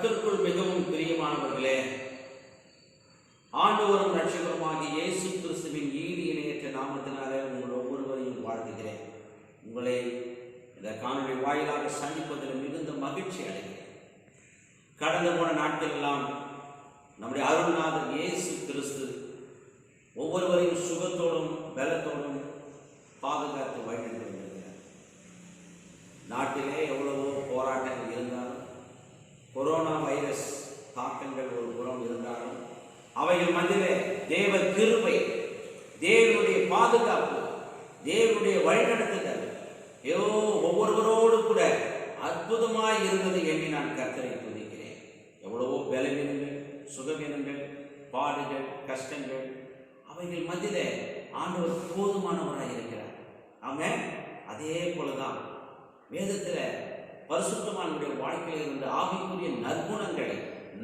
கர்த்தருக்குள் மிகவும் பிரியமானவர்களே, ஆண்டவரும் ரட்சகருமாகிய இயேசு கிறிஸ்துவின் ஈடு இணையற்ற நாமத்தினாலே உங்கள் ஒவ்வொருவரையும் வாழ்த்துகிறேன். உங்களை இந்த காணொலி வாயிலாக சந்திப்பதில் மிகுந்த மகிழ்ச்சி அடைகிறேன். கடந்து போன நாட்கள் எல்லாம் நம்முடைய அருள்நாதர் இயேசு கிறிஸ்து ஒவ்வொருவரையும் சுகத்தோடும் பலத்தோடும் பாதுகாத்து வழிநடத்தி வருகிறார். நாட்டிலே எவ்வளவோ போராட்டங்கள் இருந்தாலும், கொரோனா வைரஸ் தாக்கங்கள் ஒரு புறம் இருந்தாலும், அவைகள் மத்தியிலே தேவ கிருபை, தேவனுடைய பாதுகாப்பு, தேவனுடைய வழிநடத்துதல் ஒவ்வொருவரோடு கூட அற்புதமாய் இருந்தது என்று நான் கர்த்தரை துதிக்கிறேன். எவ்வளவோ பலவீனங்கள், சுகவீனங்கள், பாடுகள், கஷ்டங்கள், அவைகள் மத்தியிலே ஆண்டவர் போதுமானவராக இருக்கிறார். ஆமென். அதே போலதான் வேதத்தில் பரிசுத்தவான்களுடைய வாழ்க்கையில் இருந்த ஆவிக்குரிய நற்குணங்களை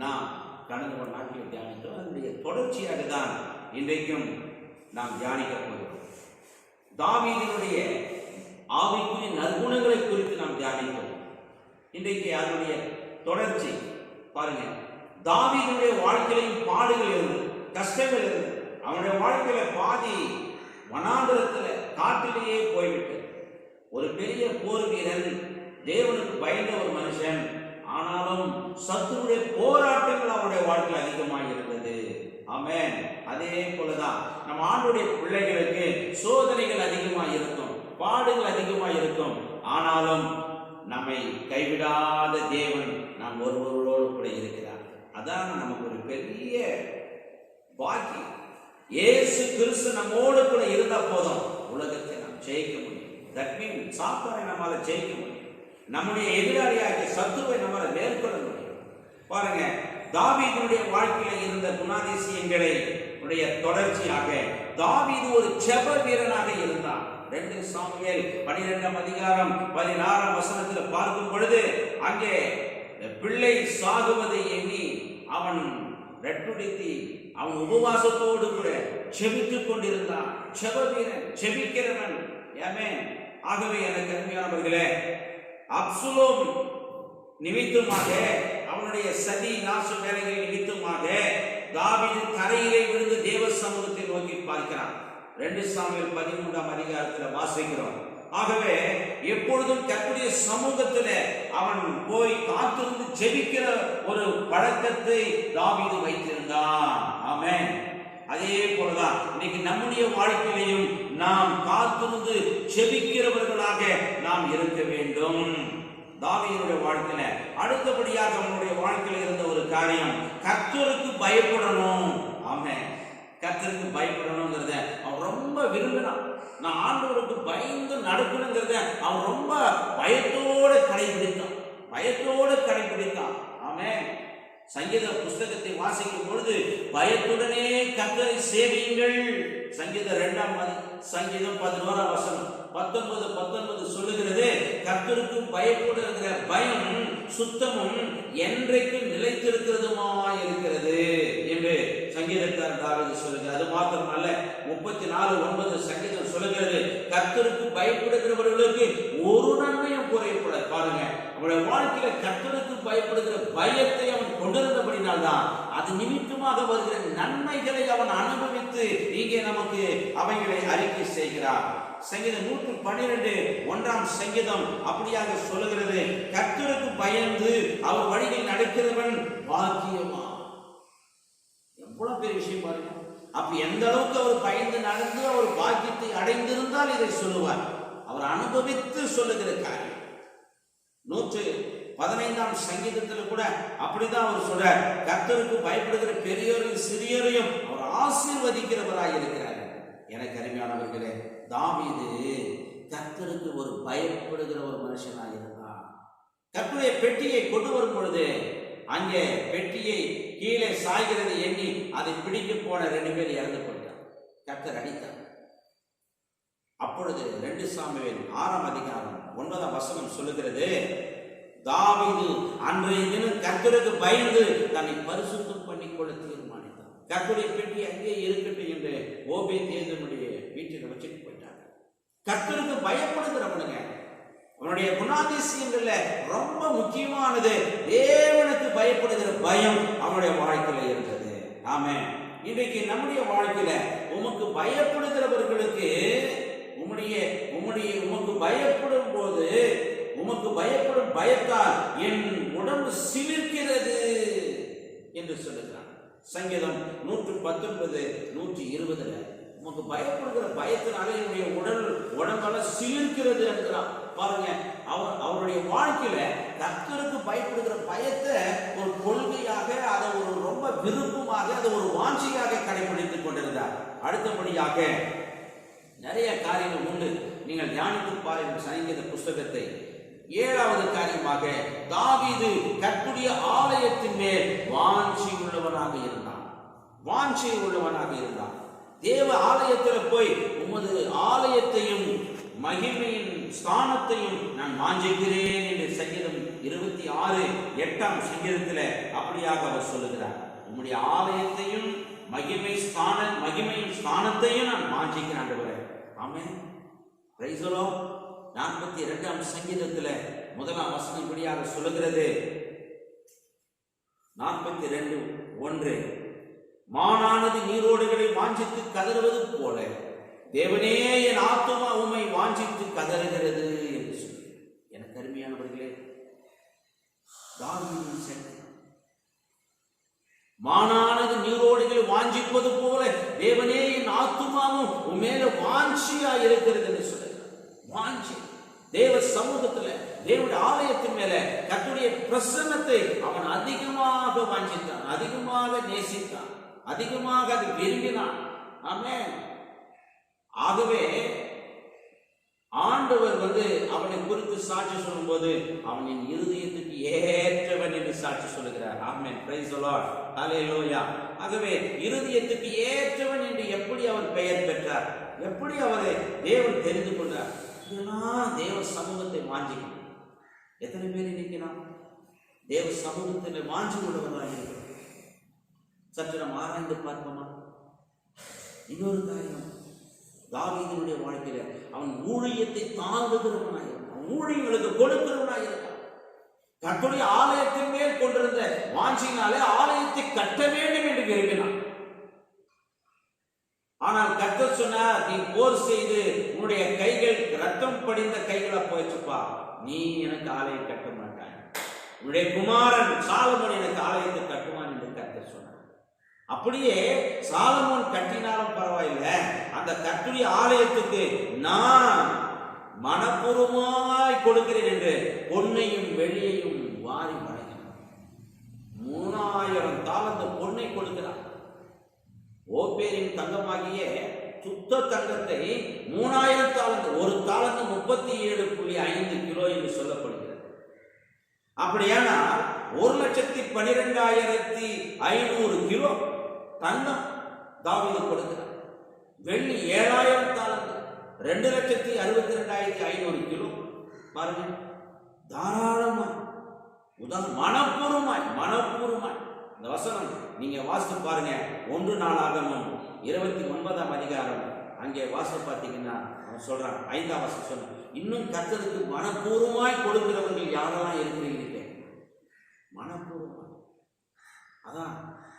நாம் கடந்த ஒரு நாட்டில் தியானித்தோம். அதனுடைய தொடர்ச்சியாக தான் இன்றைக்கும் நாம் தியானிக்க போகிறோம். தாவீதினுடைய ஆவிக்குரிய நற்குணங்களை குறித்து நாம் தியானித்தோம். இன்றைக்கு அதனுடைய தொடர்ச்சி பாருங்க. தாவீதினுடைய வாழ்க்கையிலும் பாடுகள் இருந்தது, கஷ்டங்கள் இருந்தது. அவனுடைய வாழ்க்கையில பாதி வனாந்தரத்தில் காட்டிலேயே போய்விட்டு, ஒரு பெரிய போர் வீரன், தேவனுக்கு பயந்த ஒரு மனுஷன், ஆனாலும் சத்துருடைய போராட்டங்கள் அவருடைய வாழ்க்கையில் அதிகமாக இருந்தது. ஆமென். அதே போலதான் நம்ம ஆண்டுடைய பிள்ளைகளுக்கு சோதனைகள் அதிகமாக இருக்கும், பாடுகள் அதிகமாக இருக்கும். ஆனாலும் நம்மை கைவிடாத தேவன் நாம் ஒருவரோடு கூட இருக்கிறார். அதான் நமக்கு ஒரு பெரிய பாக்கியம். இயேசு கிறிஸ்து நம்மோடு கூட இருந்த போதும் உலகத்தை நாம் ஜெயிக்க முடியும். தட் மீன் சாத்தானை நம்மால ஜெயிக்க முடியும். நம்முடைய எதிராளியாகிய சத்துருவை நம்மால மேற்கொள்ள முடியும். பாருங்க, தாவீதுடைய வாழ்க்கையில் இருந்த குணாதிசயங்களை தொடர்ச்சியாக தாவீது ஒரு ஜெப வீரனாக இருந்தான். 2 சாமுவேல் 12ஆம் அதிகாரம் 16ஆம் வசனத்தில் பார்க்கும் பொழுது, அங்கே பிள்ளை சாகுவதை எண்ணி அவன் ரெட்டுடுத்தி அவன் உபவாசத்தோடு கூட செபித்துக் கொண்டிருந்தான். ஜெப வீரன், செபிக்கிறவன். ஆமென். ஆகவே எனக்கு அருமையானவர்களே, அப்சலோம் நிமித்தமாக, அவனுடைய சதி நாச வேலைகள் நிமித்தமாக தாவீது தரையிலே விழுந்து தேவ சமூகத்தை நோக்கி பார்க்கிறான். 2 சாமுவேல் 13ஆம் அதிகாரத்தில் வாசிக்கிறோம். ஆகவே எப்பொழுதும் கர்த்தருடைய சமூகத்தில் அவன் போய் காத்திருந்து ஜெபிக்கிற ஒரு பழக்கத்தை தாவீது வைத்திருந்தான். ஆமென். அதே போலதான் இன்னைக்கு நம்முடைய வாழ்க்கையிலையும் நாம் காத்திருந்து ஜெபிக்கிறவர்களாக நாம் இருக்க வேண்டும். தாவீதுடைய வாழ்க்கையில அடுத்தபடியாக அவனுடைய வாழ்க்கையில் இருந்த ஒரு காரியம், கர்த்தருக்கு பயப்படணும். ஆமென். கர்த்தருக்கு பயப்படணுங்கிறத அவன் ரொம்ப விரும்பினான். நான் ஆண்டவருக்கு பயந்து நடக்கணுங்கிறத அவன் ரொம்ப பயத்தோடு கடைபிடித்தான். ஆமென். சங்கீத புஸ்தகத்தை வாசிக்கும் பொழுது பயத்துடனே கர்த்தரை சேவியுங்கள். சங்கீதம் 2ஆம் சங்கீதம் 11ஆம் வசனம் 19 சொல்லுகிறது, கர்த்தருக்கு பயப்படுகிற பயம் சுத்தமும் என்றைக்கும் நிலைத்திருக்கிறதுமா இருக்கிறது என்று சங்கீதக்காரர் தாவீது சொல்லுகிறார். அது மாத்திரமல்ல, 34:9 சங்கீதம் சொல்லுகிறது, கர்த்தருக்கு பயப்படுகிறவர்களுக்கு ஒரு நன்மையும் குறையப்படாது. பாருங்க, அவனுடைய வாழ்க்கையில கர்த்தருக்கு பயப்படுகிற பயத்தை அவன் கொண்டிருந்தபடினால்தான் அது நிமித்தமாக வருகிற நன்மைகளை அவன் அனுபவித்து இங்கே நமக்கு அவைகளை அறிக்கை செய்கிறார். சங்கீதம் 112:1 சங்கீதம் அப்படியாக சொல்லுகிறது, கர்த்தருக்கு பயந்து அவர் வழியில் நடக்கிறவன் பாக்கியமா. எவ்வளவு பெரிய விஷயம் பாருங்க. அப்ப எந்த அளவுக்கு அவர் பயந்து நடந்து அவர் பாக்கியத்தை அடைந்திருந்தால் இதை சொல்லுவார். அவர் அனுபவித்து சொல்லுகிற காரியம். 115ஆம் சங்கீதத்தில் கூட அப்படிதான் அவர் சொல்ற, கர்த்தருக்கு பயப்படுகிற பெரியோரையும் சிறியோரையும் அவர் ஆசீர்வதிக்கிறவராய் இருக்கிறார். எனக்கு அருமையானவர்களே, தாவீது கர்த்தருக்கு ஒரு பயப்படுகிற ஒரு மனுஷனாக இருந்தான். கர்த்தருடைய பெட்டியை கொண்டு வரும் பொழுது அங்கே பெட்டியை கீழே சாய்கிறது எண்ணி அதை பிடிக்க போன 2 பேர் இறந்து போயிட்டார். கர்த்தர் அடித்தார். அப்பொழுது 2 சாமுவேல் 6ஆம் அதிகாரம் 9ஆம் வசனம் சொல்லுகிறது, தாவீது அன்றைய தினம் கர்த்தருக்கு பயந்து தன்னை பரிசுத்தம் பண்ணிக்கொள்ள தீர்மானித்தார். கர்த்தருடைய பெட்டி அங்கே இருக்கட்டும் என்று ஓபேத்-ஏதோமுடைய வீட்டில் வச்சுட்டு போயிட்டாங்க. கர்த்தருக்கு பயப்படுகிறவனுங்க, அவனுடைய குணாதிசயங்கள்ல ரொம்ப முக்கியமானது தேவனுக்கு பயப்படுகிற பயம் அவனுடைய வாழ்க்கையில இருந்தது. ஆமென். இன்றைக்கு நம்முடைய வாழ்க்கையில உமக்கு பயப்படுகிறவர்களுக்கு உமக்கு பயப்படும் போது, உமக்கு பயப்படும் பயத்தால் என் உடம்பு சிலிர்க்கிறது என்று சொல்லுகிறார். சங்கீதம் 119 120 உமக்கு பயப்படுகிற பயத்தினாலே என்னுடைய உடம்பெல்லாம் சிலிர்க்கிறது என்கிறார். பாருங்க, அவருடைய வாழ்க்கையில கர்த்தருக்கு பயப்படுகிற பயத்தை ஒரு கொள்கையாக, அதை ஒரு ரொம்ப விருப்பமாக, அதை ஒரு வாஞ்சியாக கடைபிடித்துக் கொண்டிருந்தார். அடுத்தபடியாக நிறைய காரியங்கள் உண்டு. நீங்கள் தியானித்து பாருங்கள் சங்கீத புஸ்தகத்தை. 7வது காரியமாக, தாவீது கர்த்தருடைய ஆலயத்தின் மேல் வாஞ்சை உள்ளவனாக இருந்தான். தேவ ஆலயத்தில் போய் உமது ஆலயத்தையும் மகிமையின் ஸ்தானத்தையும் நான் வாஞ்சிக்கிறேன் என்று சங்கீதம் 26:8 சங்கீதத்தில் அப்படியாக அவர் சொல்லுகிறார். உம்முடைய ஆலயத்தையும் மகிமையின் ஸ்தானத்தையும் நான் வாஞ்சிக்கிறேன் ஆண்டவரே. ஆமென். Praise the Lord. 42 சங்கீதத்தில் 1 வசனம் இப்படியாக சொல்லுகிறது. 42:1 மானானது நீரோடுகளை வாஞ்சித்து கதறுவது போல தேவனே என் ஆத்துமா உம்மை வாஞ்சித்து கதறுகிறது என்று சொல்லி. எனக்கு அருமையானவர்களே, தாவீதின் சங்கீதம் மானானது நீரோடுகளை வாஞ்சிப்பது போல தேவனே என் ஆத்துமாவும் உம்மேல வாஞ்சியா இருக்கிறது என்று சொல்லுகிறார். வாஞ்சி தேவ சமூகத்துல, தேவனுடைய ஆலயத்தின் மேல கர்த்தருடைய பிரசன்னத்தை அவன் அதிகமாக வாஞ்சித்தான், அதிகமாக நேசித்தான், அதிகமாக அது விரும்பினான். ஆமென். ஆகவே ஆண்டவர் அவனை குறித்து சாட்சி சொல்லும் போது அவனின் இருதயத்துக்கு ஏற்றவன் என்று சாட்சி சொல்லுகிறார். Amen. Praise the Lord. Hallelujah. ஆகவே இருதயத்துக்கு ஏற்றவன் என்று எப்படி அவர் பெயர் பெற்றார், எப்படி அவரை தேவன் தெரிந்து கொண்டார்? இதெல்லாம் தேவ சமூகத்தை வாஞ்சிக்கணும். எத்தனை பேர் இன்னைக்கு நாம் தேவ சமூகத்தில் வாஞ்சி கொண்டவர்களாக இருக்கிறோம்? சற்று நாம் ஆராய்ந்து பார்ப்போமா? இன்னொரு காரியம், தாவீதினுடைய வாழ்க்கையில அவன் ஊழியத்தை தாங்குகிறவனாக இருந்தான், அவன் ஊழியங்களுக்கு கொடுக்கிறவனாக இருந்தான். கர்த்தருடைய ஆலயத்தின் மேல் கொண்டிருந்த வாஞ்சியினாலே ஆலயத்தை கட்ட வேண்டும் என்று விரும்பினான். ஆனால் கர்த்தர் சொன்னார், நீ போர் செய்து உன்னுடைய கைகள் ரத்தம் படிந்த கைகளா போயிடுச்சுப்பா, நீ எனக்கு ஆலயம் கட்ட மாட்டாய், உன்னுடைய குமாரன் சாலமோன் எனக்கு ஆலயத்தை கட்டுவான் என்று கர்த்தர் சொன்னார். அப்படியே சாலமோன் கட்டினாலும் பரவாயில்லை, அந்த கர்த்தருடைய ஆலயத்துக்கு நான் மனப்பூர்வமாய் கொடுக்கிறேன் என்று பொன்னையும் வெள்ளியையும் வாரி வழங்கினார். 3000 தாலந்து பொன்னை கொடுக்கிறார். ஓப்பேரின் தங்கமாகிய சுத்த தங்கத்தை 3000 தாலந்து, ஒரு தாலந்து 37.5 கிலோ என்று சொல்லப்படுகிறது. அப்படியானால் 1,12,500 கிலோ தங்கம் தாவீது கொடுக்கிறார். வெள்ளி 7000 தாலந்து, 2,62,500 கிலோ. பாருங்க, தாராளமா மனப்பூர்வமாய் இந்த வசனம் நீங்க வாசித்து பாருங்க. 1 நாளாகமம் 29ஆம் அதிகாரம் அங்கே வாசித்து பார்த்தீங்கன்னா அவன் சொல்றான், 5ஆம் வசனம் சொல்றான், இன்னும் கர்த்தருக்கு மனப்பூர்வமாய் கொடுக்கிறவர்கள் யாரெல்லாம் இருக்கிறீங்க? மனப்பூர்வமாய். அதான்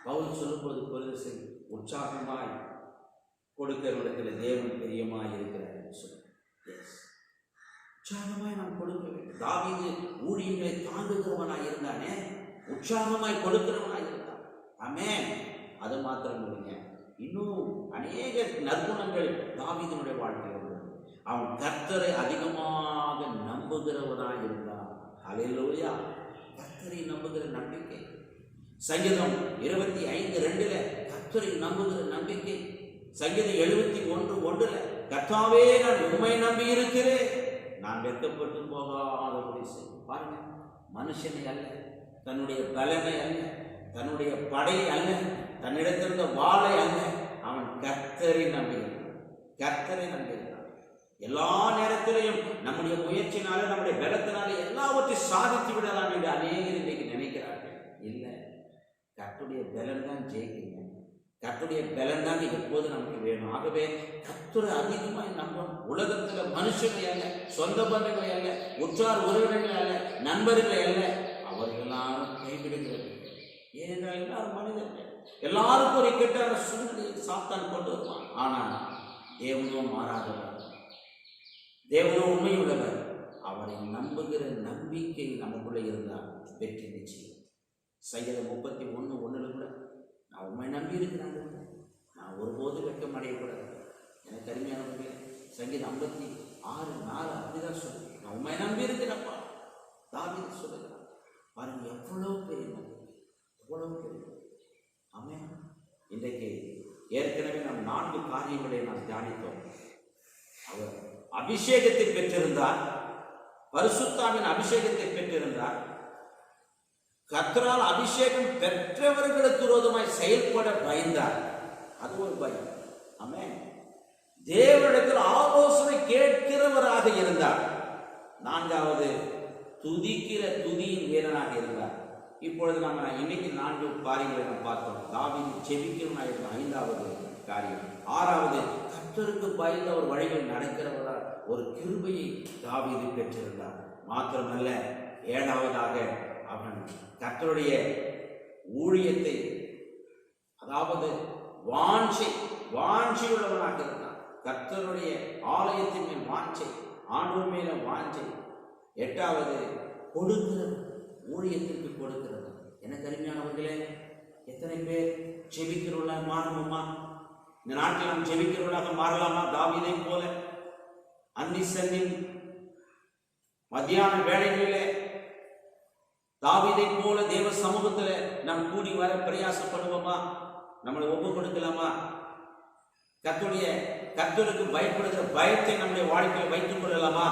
பவுல் சொல்லும்போது பொருள் உற்சாகமாய் கொடுக்கிறவர்கள் தேவன் பிரியமாய் இருக்கிறார் சொல்ல. உற்சாகமாய் நாம் கொடுக்க வேண்டும். தாவீது ஊழியங்களை தாங்குகிறவனாய் இருந்தானே, உற்சாகமாய் கொடுக்கிறவனாய் இருந்தான். ஆமென். அது மாத்திரம் இல்லைங்க, இன்னும் அநேக நற்குணங்கள் தாவீதினுடைய வாழ்க்கையில் உள்ளது. அவன் கர்த்தரை அதிகமாக நம்புகிறவனாய் இருந்தான். ஹல்லேலூயா. கர்த்தரை நம்புகிற நம்பிக்கை. சங்கீதம் 25:2 கர்த்தரை நம்புகிற நம்பிக்கை. சங்கீதம் 71:1 கர்த்தாவே நான் உம்மை நம்பி இருக்கிறேன், நான் வெட்கப்பட்டு போகாதபடி செய்யும். பாருங்க, மனுஷனை அல்ல, தன்னுடைய பலனை அல்ல, தன்னுடைய படை அல்ல, தன்னிடத்திருந்த வாளை அல்ல, அவன் கர்த்தரை நம்புகிறான். கர்த்தரை நம்புகிறான். எல்லா நேரத்திலையும் நம்முடைய முயற்சினால, நம்முடைய பலத்தினால எல்லாவற்றையும் சாதித்து விடலாம் என்று அநேகர் இன்றைக்கு நினைக்கிறார்கள். இல்லை, கர்த்தருடைய பலன் தான் ஜெயிக்கணும். கர்த்தருடைய பலன் தான் எப்போது நமக்கு வேணும். ஆகவே கர்த்தரை அதிகமாக நம்பணும். உலகத்துல மனுஷனை அல்ல, சொந்த பந்தங்களை அல்ல, உற்றார் உறவினர்களை அல்ல, நண்பர்களை அல்ல, அவர்களெல்லாம் கைவிடுகிறது. ஏனென்றால் எல்லாரும் மனிதர்கள், எல்லாருக்கும் ஒரு இக்கட்டான சூழ்நிலையை சாத்தான் கொண்டு வருவான். ஆனால் தேவனோ மாறாதவர், தேவனோ உண்மையுள்ளவர். அவரை நம்புகிற நம்பிக்கை நமக்குள்ளே இருந்தால் வெற்றி நிச்சயம். சங்கீதம் 31:1 கூட நான் உண்மை நம்பி இருக்கிறாங்க, நான் ஒருபோதும் வெட்கம் அடையக்கூடாது. எனக்கு அருமையானவர்களே, சங்கீதம் 56:4 அப்படிதான் சொல்லுங்க, நான் உண்மை நம்பி இருக்கிறப்பா. தாவீது சொல்லுகிறான் பாருங்க, எவ்வளவு பெரிய நம்பிக்கை, எவ்வளவு பெரிய. ஆமென். இன்றைக்கு ஏற்கனவே நாம் 4 காரியங்களை நாம் தியானித்தோம். அவர் அபிஷேகத்தை பெற்றிருந்தார், பரிசுத்தாவின் அபிஷேகத்தை பெற்றிருந்தார். கர்த்தரால் அபிஷேகம் பெற்றவர்களுக்கு விரோதமாய் செயல்பட பயந்தார், அது ஒரு பயம். ஆமென். தேவனிடத்தில் ஆலோசனை கேட்கிறவராக இருந்தார். 4வது துதிக்கிற துதியின் வீரனாக இருந்தார். இப்பொழுது நம்ம இன்னைக்கு 4 காரியங்களை நாம் பார்த்தோம். தாவீது ஜெபிக்கிறவனாக இருந்தார், 5வது காரியம். 6வது கர்த்தருக்கு பயந்த ஒரு வழியில் நடக்கிறவரால் ஒரு கிருபையை தாவீது பெற்றிருந்தார். மாத்திரமல்ல, 7வதாக அவன் கர்த்தருடைய ஊழியத்தை, அதாவது வாஞ்சை உள்ளவனாக இருந்தான். கர்த்தருடைய ஆலயத்தின் மேல் வாஞ்சை, ஆண்டவர் மேல வாஞ்சை. 8வது கொடுக்கிற ஊழியத்திற்கு கொடுக்கிறது. எனக்கு அருமையானவர்களே, எத்தனை பேர் ஜெபிக்கிறவர்களாக மாறணுமா? இந்த நாட்டில் நாம் ஜெபிக்கிறவர்களாக மாறலாமா? தாவீதை போல அந்தி சந்தி மத்தியான வேளைகளிலே தாவீதை போல தேவ சமூகத்தில் நாம் கூடி வர பிரயாசப்படுவோமா? நம்மளை ஒப்பு கொடுக்கலாமா? கர்த்தருக்கு பயப்படுகிற பயத்தை நம்முடைய வாழ்க்கையில் வைத்துக் கொள்ளலாமா?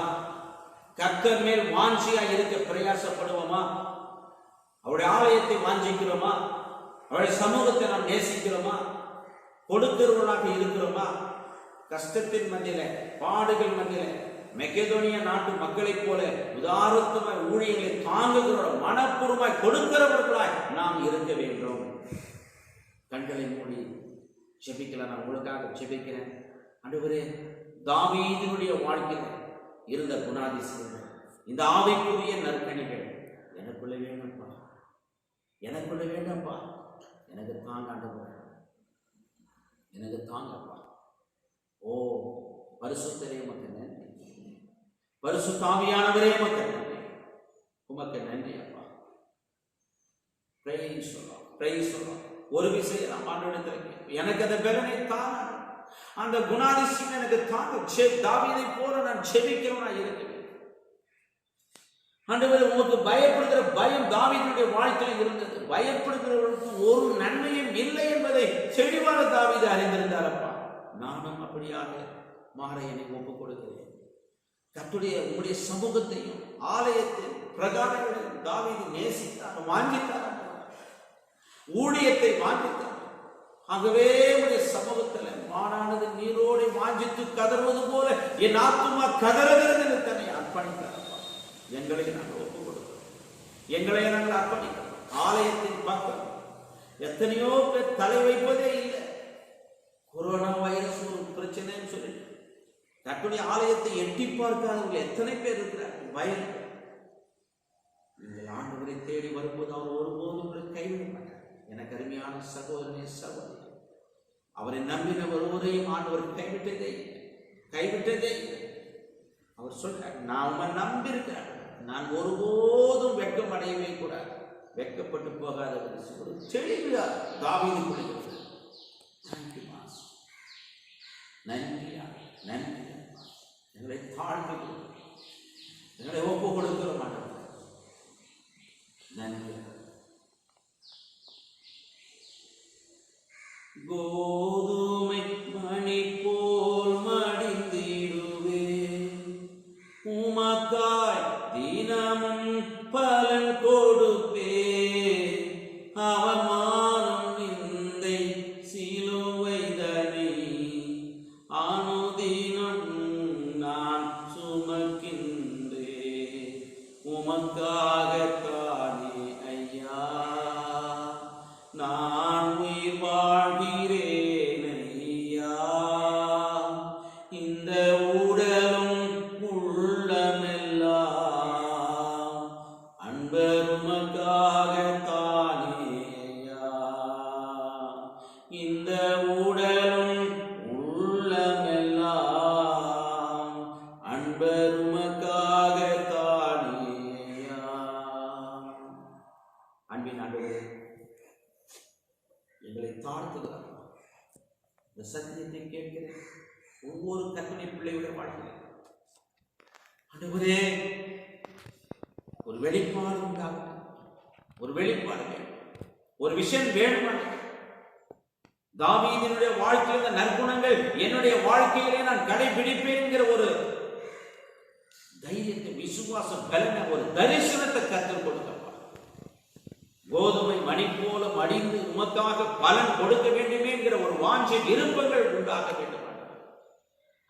கர்த்தர் மேல் வாஞ்சியா இருக்க பிரயாசப்படுவோமா? அவருடைய ஆலயத்தை வாஞ்சிக்கிறோமா? அவருடைய சமூகத்தை நாம் நேசிக்கிறோமா? கொடுக்கிறவர்களாக இருக்கிறோமா? கஷ்டத்தின் மத்தியில, பாடுகள் மத்தியில மெகதோனியா நாட்டு மக்களைப் போல உதாரத்துமாய் ஊழியர்களை தாங்குகிற மனப்பூர்வமாய் கொடுக்கிறவர்களாய் நாம் இருக்க வேண்டும். கண்களை மூடி ஜெபிக்கலாம். நான் உங்களுக்காக ஜெபிக்கிறேன். ஆண்டவரே, தாவீதினுடைய வாழ்க்கையில் இருந்த குணாதிசயங்கள், இந்த ஆவிக்குரிய நற்கணிகள் எனக்குள்ள வேண்டும்ப்பா, எனக்குள்ள வேண்டாம்ப்பா. எனக்கு தாங்க ஆண்டவரே, எனக்கு தாங்கப்பா. ஓ பரிசுத்தரே உமக்கு நன்றி, பரிசுத்த ஆவியானவரே உமக்கு நன்றி, உமக்கு நன்றி அப்பா. பிரைஸ் சொல்லலாம். ஒரு விஷயம் நான் ஆண்டவரிடத்தில் எனக்கு அந்த பலனை தாங்க, அந்த குணாதிசயம் எனக்கு தாங்க. தாவீதை போல நான் ஜெபிக்கிறவனா இருக்கிறேன். ஆண்டவரே, உமக்கு பயப்படுகிற பயம் தாவீதுடைய வாழ்க்கையில் இருந்தது. பயப்படுகிறவர்களுக்கு ஒரு நன்மையும் இல்லை என்பதை தெளிவாக தாவீது அறிந்திருந்தாரப்பா. நானும் அப்படியாக மாற என்னை ஒப்புக் கொடுக்கிறேன். கர்த்தருடைய உங்களுடைய சமூகத்தையும் ஆலயத்தையும் பிரகாரங்களையும் தாவீது நேசித்தார், வாஞ்சித்தார். ஊழியத்தை வாஞ்சித்தார். ஆகவே உடைய சமூகத்தில் மானானது நீரோடு வாஞ்சித்து கதறுவது போல என் ஆத்துமா கதறுகிறது தன்னை அர்ப்பணித்தார். எங்களை நாங்கள் ஒப்புக் கொடுக்கிறோம், எங்களை நாங்கள் அர்ப்பணிக்கிறோம். ஆலயத்தின் பக்கம் எத்தனையோ பேர் தலை வைப்பதே இல்லை. கொரோனா வைரஸ் ஒரு பிரச்சனைன்னு சொல்லிட்டு தன்னுடைய ஆலயத்தை எட்டி பார்க்காதவங்க எத்தனை பேர் இருக்கிறார்கள். பயம். நீங்கள் ஆண்டவரை தேடி வரும்போது அவர் ஒருபோதும் உங்களை கைவிட மாட்டார். எனக்கு அருமையான சகோதரனே, சகோதரி, அவரை நம்பின ஒருவரையும் ஆண்டவர் கைவிட்டதே இல்லை. அவர் சொல்றார், நான் உண்மை நம்பி இருக்கிறேன், நான் ஒருபோதும் வெட்கம் அடையவே கூடாது, வெட்கப்பட்டு போகாத ஒரு தெளிவு தாவீது கொடுக்கிறார். நன்றி. எங்களை தாழ்ந்து எங்களை ஒப்பு கொடுக்கிற மாட்டோம். நன்றி. கோதுமை மணி போல் மடிந்திடுவே, உமக்காய் தினமும் பலன் கொடுப்பே. அவமானம் நிந்தை சிலுவை தனி அனுதினம் நான் சுமக்கின்றே. உமக்காகத்தானே ஐயா நான் உயிர் வாழ்கிறேன் ஐயா. இந்த உடலும் உள்ளமெல்லாம் அன்பர் உமக்காகத்தானே ஐயா. அன்பின் ஆண்டவரே, எங்களை தாழ்த்துகிறார். இந்த சத்தியத்தை கேட்கிற ஒவ்வொரு கற்பனை பிள்ளையுடைய வாழ்க்கையில் ஆண்டவரே ஒரு வெளிப்பாடு உண்டாகும், ஒரு வெளிப்பாடு வேண்டும், ஒரு விஷயம் வேணும். தாவீதினுடைய வாழ்க்கையில் இந்த நற்குணங்கள் என்னுடைய வாழ்க்கையிலே நான் கடைபிடிப்பேன் ஒரு தைரியத்தை, விசுவாசம், பலனை, ஒரு தரிசனத்தை கற்றுக் கொடுக்கப்பா. கோதுமை மணி போல மடிந்து உமக்காக பலன் கொடுக்க வேண்டுமே என்கிற ஒரு வாஞ்சை விருப்பங்கள் உண்டாக வேண்டும்.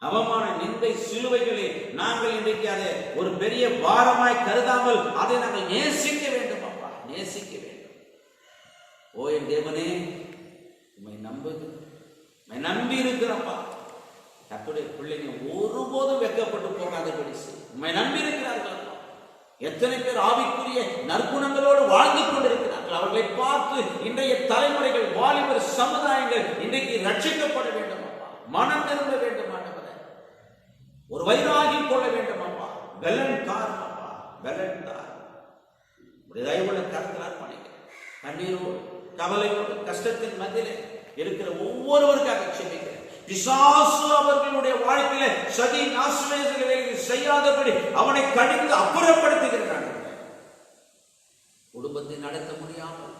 அவமான நிந்தை சிலுவைகளே நாங்கள் இன்றைக்கு அதை ஒரு பெரிய பாரமாய் கருதாமல் அதை நாங்கள் நேசிக்க வேண்டும் அப்பா, நேசிக்க வேண்டும். ஓ என் தேவனே, உம்மை நம்பி இருக்கிறப்பா. கர்த்தருடைய பிள்ளைங்க ஒருபோதும் வெட்கப்பட்டு போகாதபடி உம்மை நம்பி இருக்கிறார்கள். எத்தனை பேர் ஆவிக்குரிய நற்குணங்களோடு வாழ்ந்து கொண்டிருக்கிறார்கள். அவர்களை பார்த்து இன்றைய தலைமுறைகள், வாலிபர் சமுதாயங்கள் இன்றைக்கு ரட்சிக்கப்பட வேண்டும் அப்பா, மனம் திரும்ப வேண்டும் ஆண்டவரே, ஒரு வைராகி கொள்ள வேண்டும் அப்பா. பலன் தாரும் அப்பா, பலன் தாரும். தயவுள்ள கருத்தில் அர்ப்பணிக்கிறேன். கண்ணீரோடு, கவலையோடு, கஷ்டத்தின் மத்தியிலே இருக்கிற ஒவ்வொருவருக்காக செபிக்கிறேன். பிசாசு அவர்களுடைய வாழ்க்கையில சதி நாசங்களை செய்யாதபடி அவனை கடிந்து அப்புறப்படுத்துகிறான். குடும்பத்தை நடத்த முடியாமல்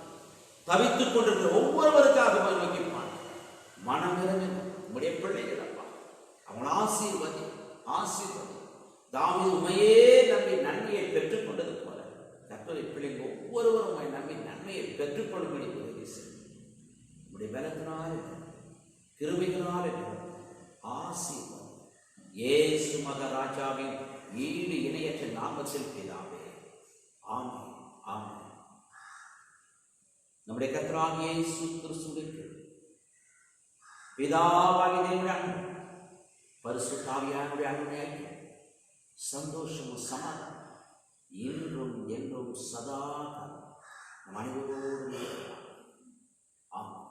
தவித்துக் கொண்டிருக்கிற ஒவ்வொருவருக்காக நோக்கிப்பான். மனம் நிறைந்த உடைய பிள்ளைகள் அப்பா, அவன் ஆசீர்வதி. தாவீது உம்மையே நம்பி நன்மையை பெற்றுக் கொண்டது போல கர்த்தருடைய பிள்ளைகள் ஒவ்வொருவரும் உம்மை நம்பி நன்மையை பெற்றுக்கொள்ளும்படி உதவி செய்யும். உடைய பலத்தினாலே, கிருபையினாலே ஆசீர்வாதம் இயேசு மகாராஜாவின் ஈடு இணையற்ற நாமத்தில் பிதாவே, ஆமென், ஆமென். நம்முடைய கர்த்தராகிய இயேசு கிறிஸ்துவிற்கு பிதாவாகிய தேவனுடைய அன்பும் பரிசுத்த ஆவியானவருடைய அன்பும் சந்தோஷமும் சமாதானம் இன்றும் என்றும் சதா நம் அனைவரோடும். ஆமென்.